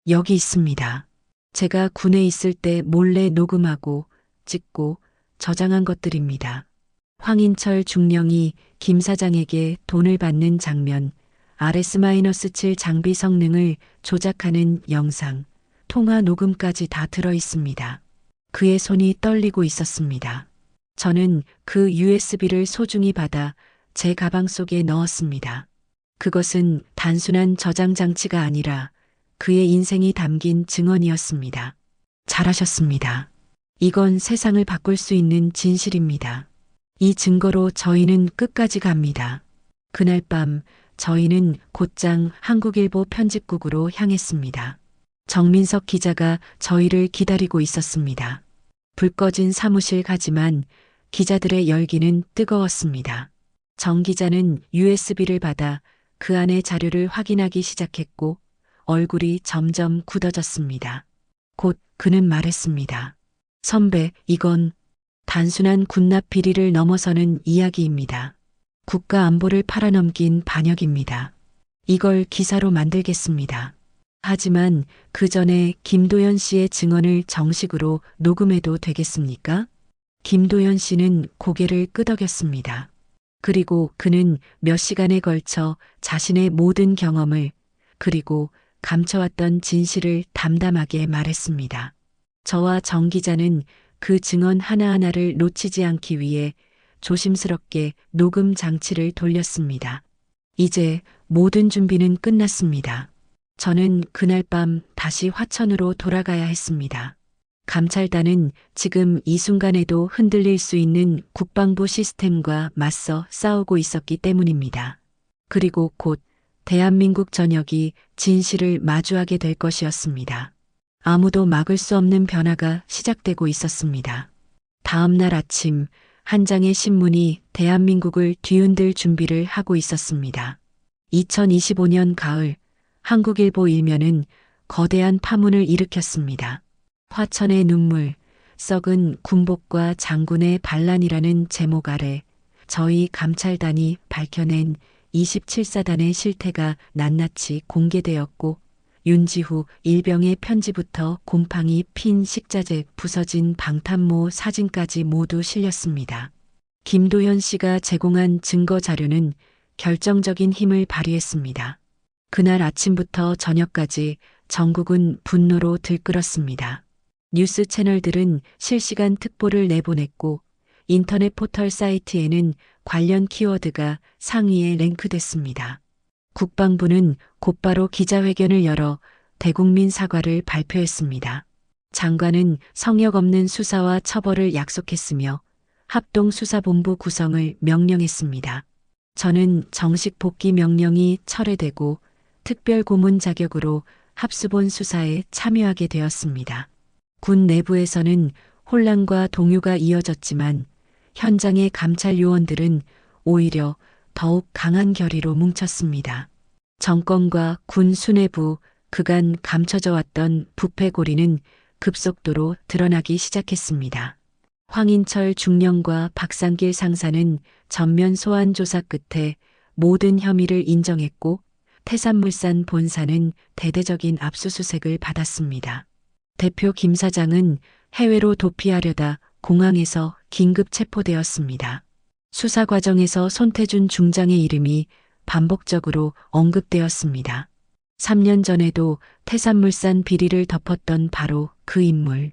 여기 있습니다. 제가 군에 있을 때 몰래 녹음하고 찍고 저장한 것들입니다. 황인철 중령이 김 사장에게 돈을 받는 장면, RS-7 장비 성능을 조작하는 영상, 통화 녹음까지 다 들어 있습니다. 그의 손이 떨리고 있었습니다. 저는 그 USB를 소중히 받아 제 가방 속에 넣었습니다. 그것은 단순한 저장 장치가 아니라 그의 인생이 담긴 증언이었습니다. 잘하셨습니다. 이건 세상을 바꿀 수 있는 진실입니다. 이 증거로 저희는 끝까지 갑니다. 그날 밤 저희는 곧장 한국일보 편집국으로 향했습니다. 정민석 기자가 저희를 기다리고 있었습니다. 불 꺼진 사무실 가지만 기자들의 열기는 뜨거웠습니다. 정 기자는 USB를 받아 그 안의 자료를 확인하기 시작했고 얼굴이 점점 굳어졌습니다. 곧 그는 말했습니다. 선배, 이건 단순한 군납 비리를 넘어서는 이야기입니다. 국가 안보를 팔아넘긴 반역입니다. 이걸 기사로 만들겠습니다. 하지만 그 전에 김도현 씨의 증언을 정식으로 녹음해도 되겠습니까? 김도현 씨는 고개를 끄덕였습니다. 그리고 그는 몇 시간에 걸쳐 자신의 모든 경험을 그리고 감춰왔던 진실을 담담하게 말했습니다. 저와 정 기자는 그 증언 하나하나를 놓치지 않기 위해 조심스럽게 녹음 장치를 돌렸습니다. 이제 모든 준비는 끝났습니다. 저는 그날 밤 다시 화천으로 돌아가야 했습니다. 감찰단은 지금 이 순간에도 흔들릴 수 있는 국방부 시스템과 맞서 싸우고 있었기 때문입니다. 그리고 곧 대한민국 전역이 진실을 마주하게 될 것이었습니다. 아무도 막을 수 없는 변화가 시작되고 있었습니다. 다음 날 아침 한 장의 신문이 대한민국을 뒤흔들 준비를 하고 있었습니다. 2025년 가을 한국일보 일면은 거대한 파문을 일으켰습니다. 화천의 눈물, 썩은 군복과 장군의 반란이라는 제목 아래 저희 감찰단이 밝혀낸 27사단의 실태가 낱낱이 공개되었고 윤지후 일병의 편지부터 곰팡이 핀 식자재 부서진 방탄모 사진까지 모두 실렸습니다. 김도현 씨가 제공한 증거 자료는 결정적인 힘을 발휘했습니다. 그날 아침부터 저녁까지 전국은 분노로 들끓었습니다. 뉴스 채널들은 실시간 특보를 내보냈고 인터넷 포털 사이트에는 관련 키워드가 상위에 랭크됐습니다. 국방부는 곧바로 기자회견을 열어 대국민 사과를 발표했습니다. 장관은 성역 없는 수사와 처벌을 약속했으며 합동수사본부 구성을 명령했습니다. 저는 정식 복귀 명령이 철회되고 특별고문 자격으로 합수본 수사에 참여하게 되었습니다. 군 내부에서는 혼란과 동요가 이어졌지만 현장의 감찰 요원들은 오히려 더욱 강한 결의로 뭉쳤습니다. 정권과 군 수뇌부 그간 감춰져 왔던 부패 고리는 급속도로 드러나기 시작했습니다. 황인철 중령과 박상길 상사는 전면 소환 조사 끝에 모든 혐의를 인정했고 태산물산 본사는 대대적인 압수수색을 받았습니다. 대표 김 사장은 해외로 도피하려다 공항에서 긴급 체포되었습니다. 수사 과정에서 손태준 중장의 이름이 반복적으로 언급되었습니다. 3년 전에도 태산물산 비리를 덮었던 바로 그 인물.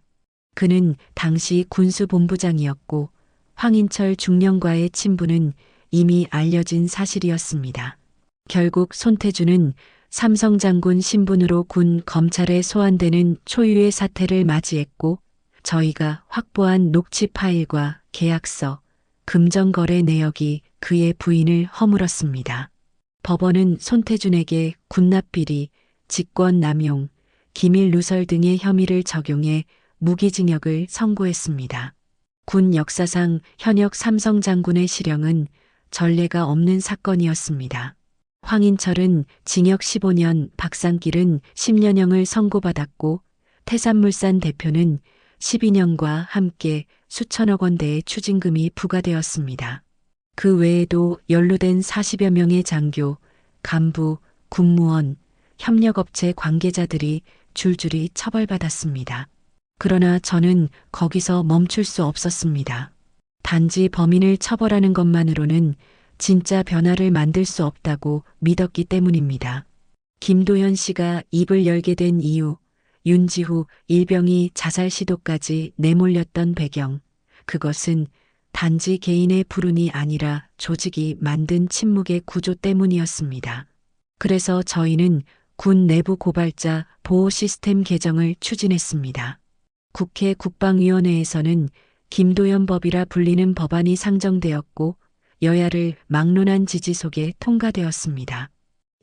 그는 당시 군수본부장이었고 황인철 중령과의 친분은 이미 알려진 사실이었습니다. 결국 손태준은 삼성장군 신분으로 군 검찰에 소환되는 초유의 사태를 맞이했고 저희가 확보한 녹취 파일과 계약서, 금전거래 내역이 그의 부인을 허물었습니다. 법원은 손태준에게 군납비리, 직권남용, 기밀누설 등의 혐의를 적용해 무기징역을 선고했습니다. 군 역사상 현역 삼성장군의 실형은 전례가 없는 사건이었습니다. 황인철은 징역 15년, 박상길은 10년형을 선고받았고 태산물산 대표는 12년과 함께 수천억 원대의 추징금이 부과되었습니다. 그 외에도 연루된 40여 명의 장교, 간부, 군무원, 협력업체 관계자들이 줄줄이 처벌받았습니다. 그러나 저는 거기서 멈출 수 없었습니다. 단지 범인을 처벌하는 것만으로는 진짜 변화를 만들 수 없다고 믿었기 때문입니다. 김도현 씨가 입을 열게 된 이유, 윤지후 일병이 자살 시도까지 내몰렸던 배경, 그것은 단지 개인의 불운이 아니라 조직이 만든 침묵의 구조 때문이었습니다. 그래서 저희는 군 내부 고발자 보호 시스템 개정을 추진했습니다. 국회 국방위원회에서는 김도연법이라 불리는 법안이 상정되었고 여야를 막론한 지지 속에 통과되었습니다.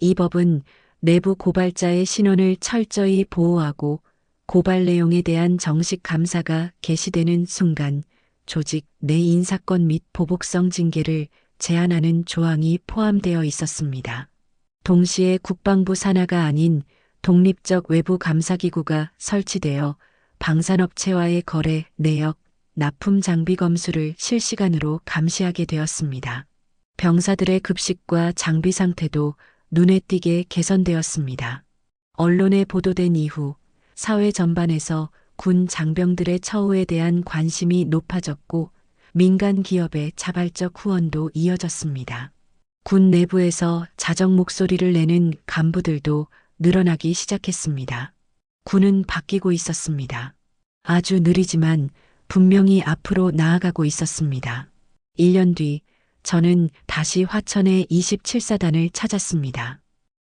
이 법은 내부 고발자의 신원을 철저히 보호하고 고발 내용에 대한 정식 감사가 개시되는 순간 조직 내 인사권 및 보복성 징계를 제한하는 조항이 포함되어 있었습니다. 동시에 국방부 산하가 아닌 독립적 외부 감사기구가 설치되어 방산업체와의 거래, 내역, 납품 장비 검수를 실시간으로 감시하게 되었습니다. 병사들의 급식과 장비 상태도 눈에 띄게 개선되었습니다. 언론에 보도된 이후 사회 전반에서 군 장병들의 처우에 대한 관심이 높아졌고 민간 기업의 자발적 후원도 이어졌습니다. 군 내부에서 자정 목소리를 내는 간부들도 늘어나기 시작했습니다. 군은 바뀌고 있었습니다. 아주 느리지만 분명히 앞으로 나아가고 있었습니다. 1년 뒤 저는 다시 화천의 27사단을 찾았습니다.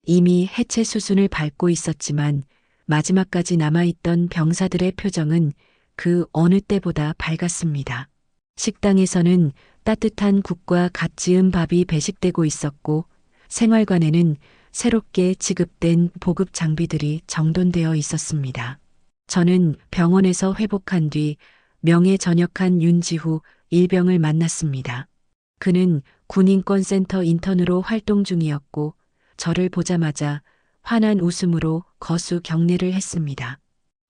이미 해체 수순을 밟고 있었지만 마지막까지 남아있던 병사들의 표정은 그 어느 때보다 밝았습니다. 식당에서는 따뜻한 국과 갓 지은 밥이 배식되고 있었고 생활관에는 새롭게 지급된 보급 장비들이 정돈되어 있었습니다. 저는 병원에서 회복한 뒤 명예 전역한 윤지후 일병을 만났습니다. 그는 군인권센터 인턴으로 활동 중이었고 저를 보자마자 환한 웃음으로 거수 경례를 했습니다.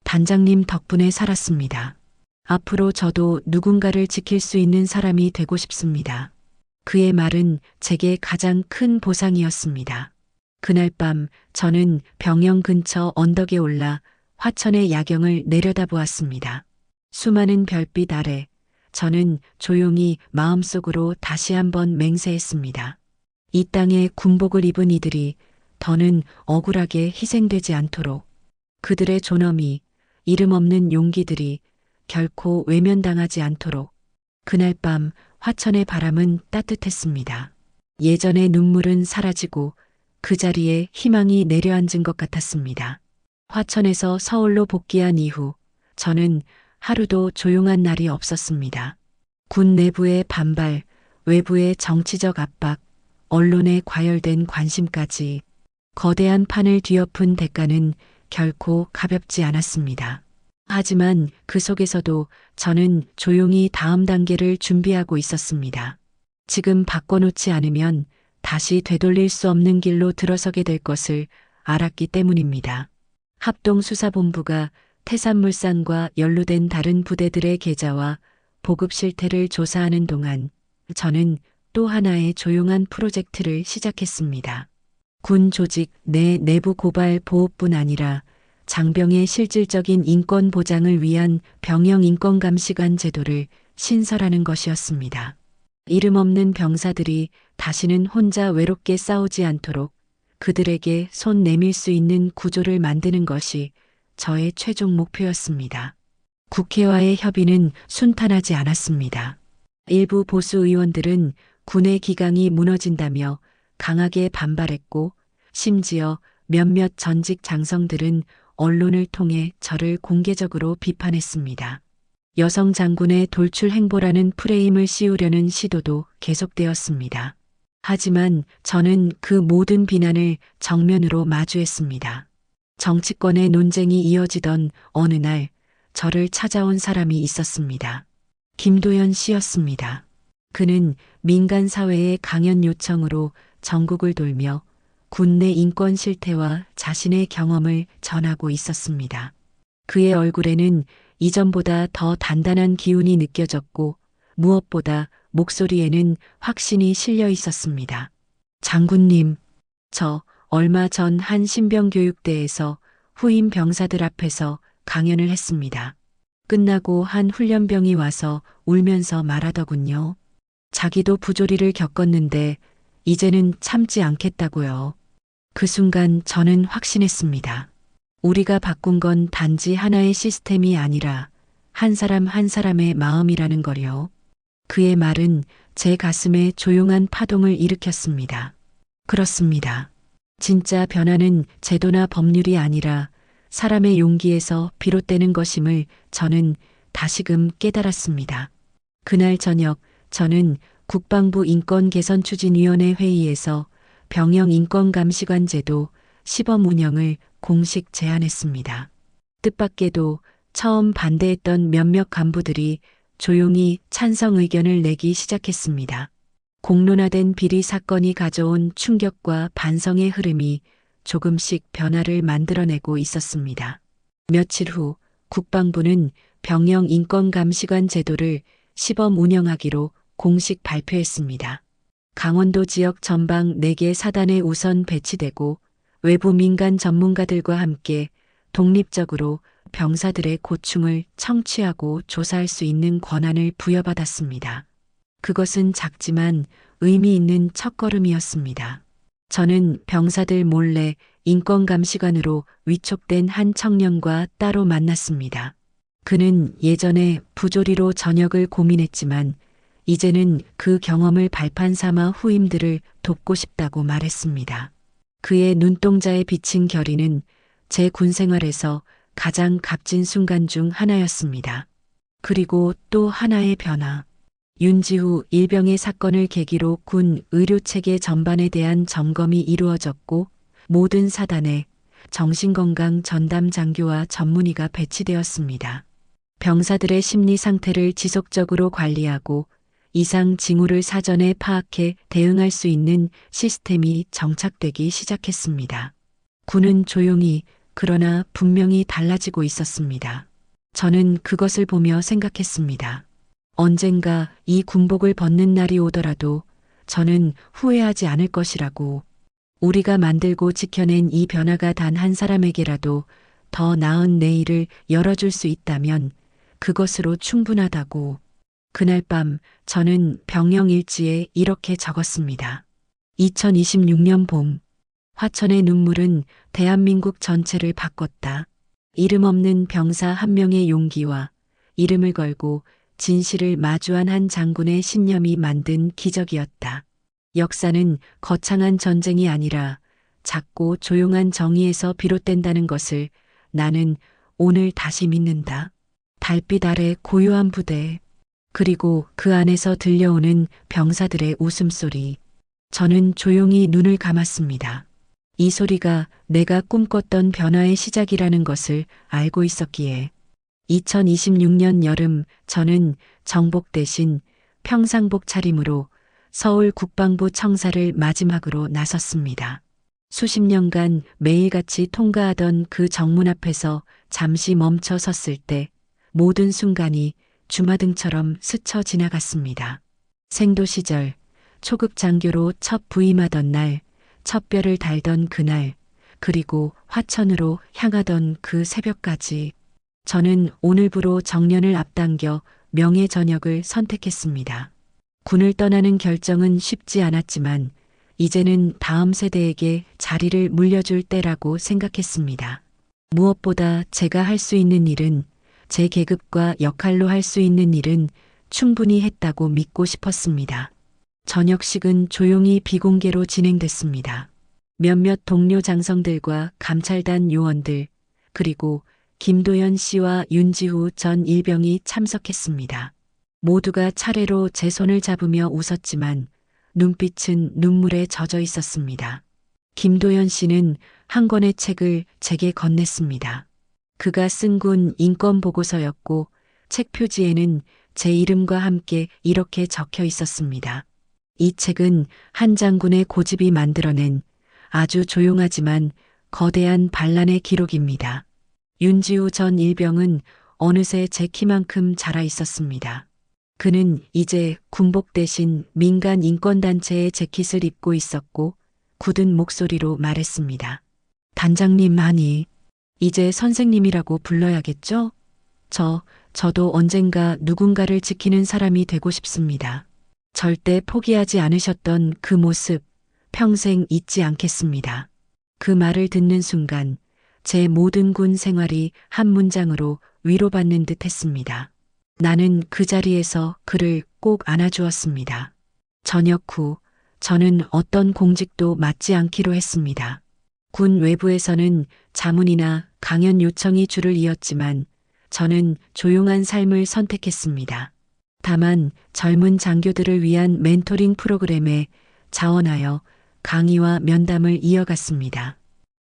단장님 덕분에 살았습니다. 앞으로 저도 누군가를 지킬 수 있는 사람이 되고 싶습니다. 그의 말은 제게 가장 큰 보상이었습니다. 그날 밤 저는 병영 근처 언덕에 올라 화천의 야경을 내려다보았습니다. 수많은 별빛 아래 저는 조용히 마음속으로 다시 한번 맹세했습니다. 이 땅에 군복을 입은 이들이 더는 억울하게 희생되지 않도록 그들의 존엄이 이름 없는 용기들이 결코 외면당하지 않도록 그날 밤 화천의 바람은 따뜻했습니다. 예전의 눈물은 사라지고 그 자리에 희망이 내려앉은 것 같았습니다. 화천에서 서울로 복귀한 이후 저는 하루도 조용한 날이 없었습니다. 군 내부의 반발, 외부의 정치적 압박, 언론의 과열된 관심까지 거대한 판을 뒤엎은 대가는 결코 가볍지 않았습니다. 하지만 그 속에서도 저는 조용히 다음 단계를 준비하고 있었습니다. 지금 바꿔놓지 않으면 다시 되돌릴 수 없는 길로 들어서게 될 것을 알았기 때문입니다. 합동수사본부가 태산물산과 연루된 다른 부대들의 계좌와 보급 실태를 조사하는 동안 저는 또 하나의 조용한 프로젝트를 시작했습니다. 군 조직 내 내부 고발 보호뿐 아니라 장병의 실질적인 인권 보장을 위한 병영 인권감시관 제도를 신설하는 것이었습니다. 이름 없는 병사들이 다시는 혼자 외롭게 싸우지 않도록 그들에게 손 내밀 수 있는 구조를 만드는 것이 저의 최종 목표였습니다. 국회와의 협의는 순탄하지 않았습니다. 일부 보수 의원들은 군의 기강이 무너진다며 강하게 반발했고, 심지어 몇몇 전직 장성들은 언론을 통해 저를 공개적으로 비판했습니다. 여성 장군의 돌출 행보라는 프레임을 씌우려는 시도도 계속되었습니다. 하지만 저는 그 모든 비난을 정면으로 마주했습니다. 정치권의 논쟁이 이어지던 어느 날 저를 찾아온 사람이 있었습니다. 김도연 씨였습니다. 그는 민간 사회의 강연 요청으로 전국을 돌며 군내 인권 실태와 자신의 경험을 전하고 있었습니다. 그의 얼굴에는 이전보다 더 단단한 기운이 느껴졌고 무엇보다 목소리에는 확신이 실려 있었습니다. 장군님, 저 얼마 전 한 신병교육대에서 후임 병사들 앞에서 강연을 했습니다. 끝나고 한 훈련병이 와서 울면서 말하더군요. 자기도 부조리를 겪었는데 이제는 참지 않겠다고요. 그 순간 저는 확신했습니다. 우리가 바꾼 건 단지 하나의 시스템이 아니라 한 사람 한 사람의 마음이라는 거요. 그의 말은 제 가슴에 조용한 파동을 일으켰습니다. 그렇습니다. 진짜 변화는 제도나 법률이 아니라 사람의 용기에서 비롯되는 것임을 저는 다시금 깨달았습니다. 그날 저녁 저는 국방부 인권개선추진위원회 회의에서 병영 인권감시관 제도 시범 운영을 공식 제안했습니다. 뜻밖에도 처음 반대했던 몇몇 간부들이 조용히 찬성 의견을 내기 시작했습니다. 공론화된 비리 사건이 가져온 충격과 반성의 흐름이 조금씩 변화를 만들어내고 있었습니다. 며칠 후 국방부는 병영 인권감시관 제도를 시범 운영하기로 공식 발표했습니다. 강원도 지역 전방 4개 사단에 우선 배치되고 외부 민간 전문가들과 함께 독립적으로 병사들의 고충을 청취하고 조사할 수 있는 권한을 부여받았습니다. 그것은 작지만 의미 있는 첫걸음이었습니다. 저는 병사들 몰래 인권감시관으로 위촉된 한 청년과 따로 만났습니다. 그는 예전에 부조리로 전역을 고민했지만 이제는 그 경험을 발판 삼아 후임들을 돕고 싶다고 말했습니다. 그의 눈동자에 비친 결의는 제 군 생활에서 가장 값진 순간 중 하나였습니다. 그리고 또 하나의 변화. 윤지후 일병의 사건을 계기로 군 의료체계 전반에 대한 점검이 이루어졌고 모든 사단에 정신건강 전담 장교와 전문의가 배치되었습니다. 병사들의 심리 상태를 지속적으로 관리하고 이상 징후를 사전에 파악해 대응할 수 있는 시스템이 정착되기 시작했습니다. 군은 조용히 그러나 분명히 달라지고 있었습니다. 저는 그것을 보며 생각했습니다. 언젠가 이 군복을 벗는 날이 오더라도 저는 후회하지 않을 것이라고. 우리가 만들고 지켜낸 이 변화가 단 한 사람에게라도 더 나은 내일을 열어줄 수 있다면 그것으로 충분하다고. 그날 밤 저는 병영일지에 이렇게 적었습니다. 2026년 봄, 화천의 눈물은 대한민국 전체를 바꿨다. 이름 없는 병사 한 명의 용기와 이름을 걸고 진실을 마주한 한 장군의 신념이 만든 기적이었다. 역사는 거창한 전쟁이 아니라 작고 조용한 정의에서 비롯된다는 것을 나는 오늘 다시 믿는다. 달빛 아래 고요한 부대, 그리고 그 안에서 들려오는 병사들의 웃음소리. 저는 조용히 눈을 감았습니다. 이 소리가 내가 꿈꿨던 변화의 시작이라는 것을 알고 있었기에. 2026년 여름 저는 정복 대신 평상복 차림으로 서울 국방부 청사를 마지막으로 나섰습니다. 수십 년간 매일같이 통과하던 그 정문 앞에서 잠시 멈춰 섰을 때 모든 순간이 주마등처럼 스쳐 지나갔습니다. 생도 시절 초급 장교로 첫 부임하던 날, 첫 뼈를 달던 그날, 그리고 화천으로 향하던 그 새벽까지 저는 오늘부로 정년을 앞당겨 명예 전역을 선택했습니다. 군을 떠나는 결정은 쉽지 않았지만 이제는 다음 세대에게 자리를 물려줄 때라고 생각했습니다. 무엇보다 제가 할 수 있는 일은, 제 계급과 역할로 할 수 있는 일은 충분히 했다고 믿고 싶었습니다. 저녁식은 조용히 비공개로 진행됐습니다. 몇몇 동료 장성들과 감찰단 요원들, 그리고 김도연 씨와 윤지후 전 일병이 참석했습니다. 모두가 차례로 제 손을 잡으며 웃었지만 눈빛은 눈물에 젖어 있었습니다. 김도연 씨는 한 권의 책을 제게 건넸습니다. 그가 쓴 군 인권 보고서였고 책 표지에는 제 이름과 함께 이렇게 적혀 있었습니다. 이 책은 한 장군의 고집이 만들어낸 아주 조용하지만 거대한 반란의 기록입니다. 윤지우 전 일병은 어느새 제 키만큼 자라 있었습니다. 그는 이제 군복 대신 민간 인권단체의 재킷을 입고 있었고 굳은 목소리로 말했습니다. 단장님, 아니, 이제 선생님이라고 불러야겠죠? 저도 언젠가 누군가를 지키는 사람이 되고 싶습니다. 절대 포기하지 않으셨던 그 모습 평생 잊지 않겠습니다. 그 말을 듣는 순간 제 모든 군 생활이 한 문장으로 위로받는 듯 했습니다. 나는 그 자리에서 그를 꼭 안아주었습니다. 저녁 후 저는 어떤 공직도 맡지 않기로 했습니다. 군 외부에서는 자문이나 강연 요청이 줄을 이었지만 저는 조용한 삶을 선택했습니다. 다만 젊은 장교들을 위한 멘토링 프로그램에 자원하여 강의와 면담을 이어갔습니다.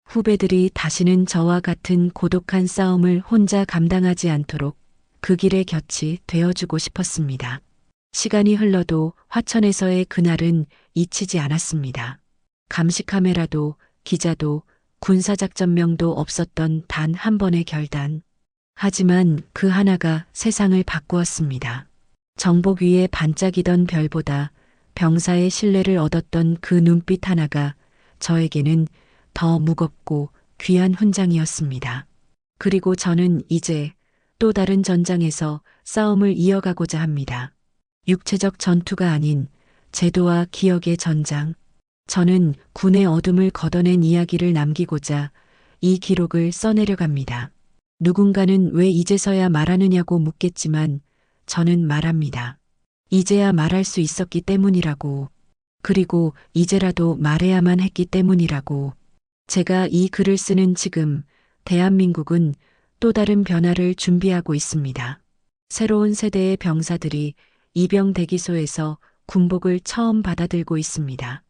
후배들이 다시는 저와 같은 고독한 싸움을 혼자 감당하지 않도록 그 길의 곁이 되어주고 싶었습니다. 시간이 흘러도 화천에서의 그날은 잊히지 않았습니다. 감시 카메라도 기자도 군사작전명도 없었던 단 한 번의 결단. 하지만 그 하나가 세상을 바꾸었습니다. 정복 위에 반짝이던 별보다 병사의 신뢰를 얻었던 그 눈빛 하나가 저에게는 더 무겁고 귀한 훈장이었습니다. 그리고 저는 이제 또 다른 전장에서 싸움을 이어가고자 합니다. 육체적 전투가 아닌 제도와 기억의 전장. 저는 군의 어둠을 걷어낸 이야기를 남기고자 이 기록을 써내려갑니다. 누군가는 왜 이제서야 말하느냐고 묻겠지만 저는 말합니다. 이제야 말할 수 있었기 때문이라고. 그리고 이제라도 말해야만 했기 때문이라고. 제가 이 글을 쓰는 지금 대한민국은 또 다른 변화를 준비하고 있습니다. 새로운 세대의 병사들이 이병 대기소에서 군복을 처음 받아들고 있습니다.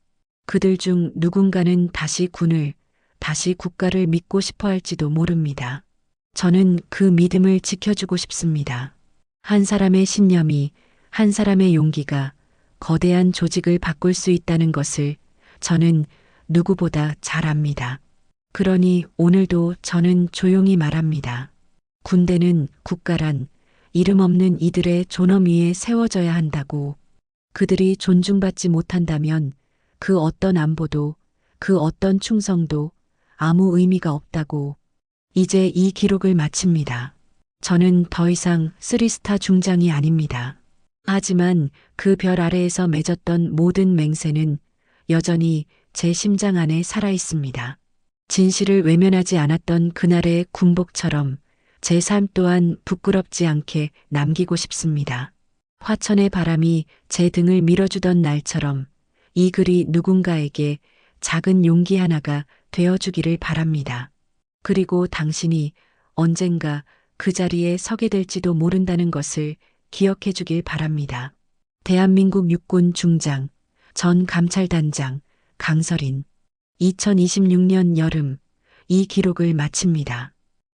그들 중 누군가는 다시 군을, 다시 국가를 믿고 싶어 할지도 모릅니다. 저는 그 믿음을 지켜주고 싶습니다. 한 사람의 신념이, 한 사람의 용기가 거대한 조직을 바꿀 수 있다는 것을 저는 누구보다 잘 압니다. 그러니 오늘도 저는 조용히 말합니다. 군대는 국가란 이름 없는 이들의 존엄 위에 세워져야 한다고. 그들이 존중받지 못한다면 그 어떤 안보도, 그 어떤 충성도 아무 의미가 없다고. 이제 이 기록을 마칩니다. 저는 더 이상 3스타 중장이 아닙니다. 하지만 그 별 아래에서 맺었던 모든 맹세는 여전히 제 심장 안에 살아 있습니다. 진실을 외면하지 않았던 그날의 군복처럼 제 삶 또한 부끄럽지 않게 남기고 싶습니다. 화천의 바람이 제 등을 밀어주던 날처럼 이 글이 누군가에게 작은 용기 하나가 되어주기를 바랍니다. 그리고 당신이 언젠가 그 자리에 서게 될지도 모른다는 것을 기억해 주길 바랍니다. 대한민국 육군 중장, 전 감찰단장, 강설인. 2026년 여름, 이 기록을 마칩니다.